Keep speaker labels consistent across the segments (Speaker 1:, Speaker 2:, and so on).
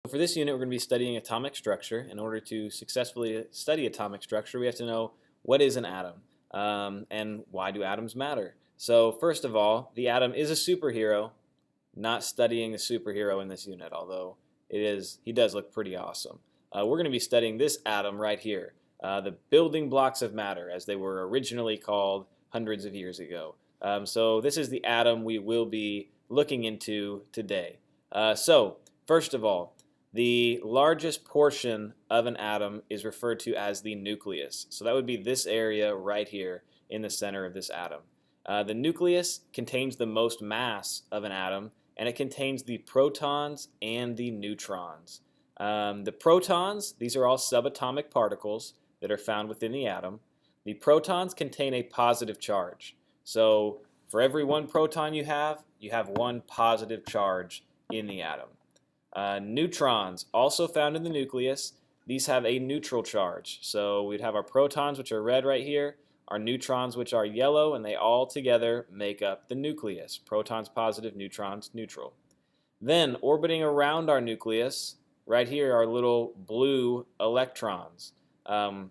Speaker 1: For this unit, we're going to be studying atomic structure. In order to successfully study atomic structure, we have to know what is an atom and why do atoms matter. So first of all, the atom is a superhero. Not studying the superhero in this unit, although he does look pretty awesome. We're going to be studying this atom right here, the building blocks of matter, as they were originally called hundreds of years ago. So this is the atom we will be looking into today. First of all, the largest portion of an atom is referred to as the nucleus. So that would be this area right here in the center of this atom. The nucleus contains the most mass of an atom, and it contains the protons and the neutrons. The protons, these are all subatomic particles that are found within the atom. The protons contain a positive charge. So for every one proton you have one positive charge in the atom. Neutrons, also found in the nucleus, these have a neutral charge. So we'd have our protons, which are red right here, our neutrons, which are yellow, and they all together make up the nucleus. Protons positive, neutrons neutral. Then, orbiting around our nucleus, right here are little blue electrons. The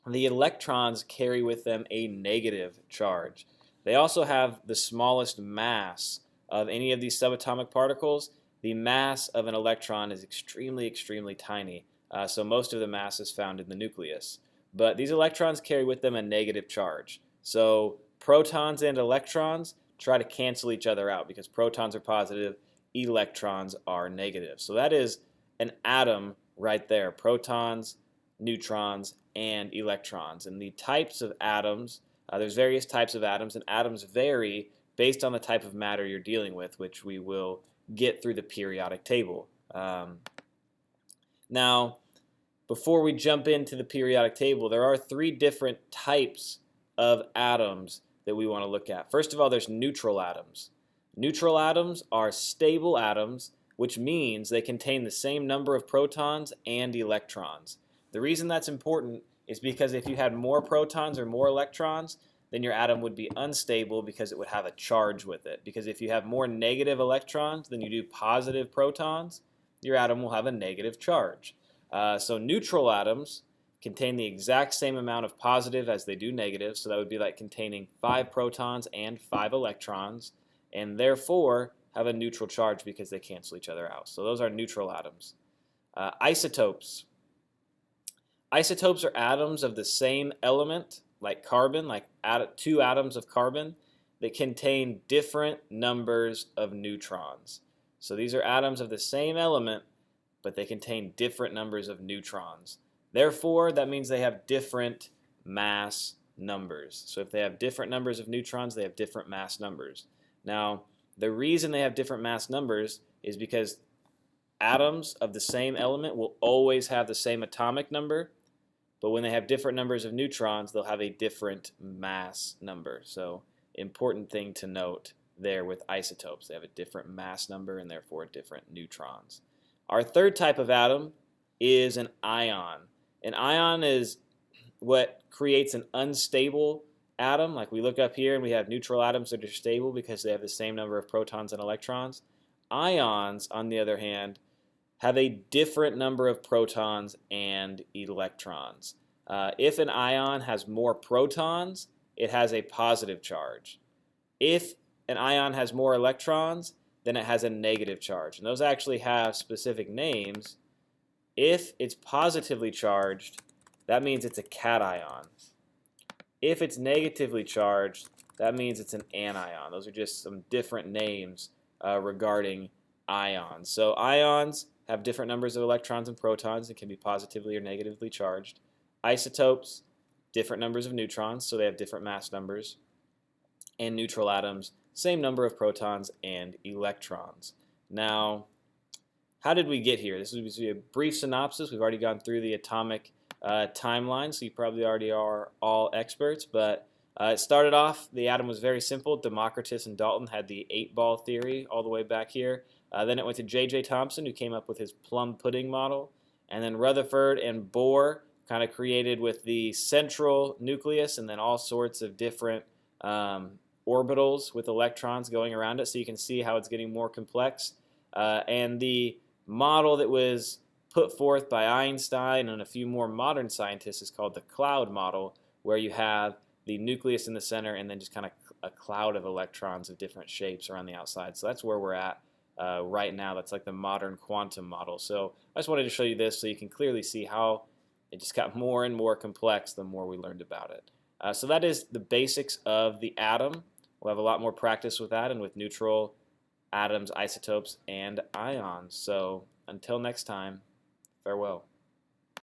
Speaker 1: electrons carry with them a negative charge. They also have the smallest mass of any of these subatomic particles. The mass of an electron is extremely, extremely tiny, so most of the mass is found in the nucleus. But these electrons carry with them a negative charge. So protons and electrons try to cancel each other out because protons are positive, electrons are negative. So that is an atom right there, protons, neutrons, and electrons. And the types of atoms, there's various types of atoms, and atoms vary based on the type of matter you're dealing with, which we will get through the periodic table. Now, before we jump into the periodic table, there are three different types of atoms that we want to look at. First of all, there's neutral atoms. Neutral atoms are stable atoms, which means they contain the same number of protons and electrons. The reason that's important is because if you had more protons or more electrons, then your atom would be unstable because it would have a charge with it. Because if you have more negative electrons than you do positive protons, your atom will have a negative charge. So neutral atoms contain the exact same amount of positive as they do negative, so that would be like containing 5 protons and 5 electrons, and therefore have a neutral charge because they cancel each other out. So those are neutral atoms. Isotopes. Isotopes are atoms of the same element, like carbon, like 2 atoms of carbon, that contain different numbers of neutrons. So these are atoms of the same element, but they contain different numbers of neutrons. Therefore, that means they have different mass numbers. So if they have different numbers of neutrons, they have different mass numbers. Now, the reason they have different mass numbers is because atoms of the same element will always have the same atomic number, but when they have different numbers of neutrons, they'll have a different mass number. So important thing to note there with isotopes. They have a different mass number and therefore different neutrons. Our third type of atom is an ion. An ion is what creates an unstable atom. Like we look up here and we have neutral atoms that are stable because they have the same number of protons and electrons. Ions, on the other hand, have a different number of protons and electrons. If an ion has more protons, it has a positive charge. If an ion has more electrons, then it has a negative charge. And those actually have specific names. If it's positively charged, that means it's a cation. If it's negatively charged, that means it's an anion. Those are just some different names regarding ions. So ions have different numbers of electrons and protons and can be positively or negatively charged. Isotopes, different numbers of neutrons, so they have different mass numbers. And neutral atoms, same number of protons and electrons. Now, how did we get here? This is a brief synopsis. We've already gone through the atomic timeline, so you probably already are all experts, but it started off, the atom was very simple. Democritus and Dalton had the 8-ball theory all the way back here. Then it went to J.J. Thomson, who came up with his plum pudding model. And then Rutherford and Bohr kind of created with the central nucleus and then all sorts of different orbitals with electrons going around it. So you can see how it's getting more complex. And the model that was put forth by Einstein and a few more modern scientists is called the cloud model, where you have the nucleus in the center and then just kind of a cloud of electrons of different shapes around the outside. So that's where we're at right now. That's like the modern quantum model. So I just wanted to show you this so you can clearly see how it just got more and more complex the more we learned about it. So that is the basics of the atom. We'll have a lot more practice with that and with neutral atoms, isotopes, and ions. So until next time, farewell.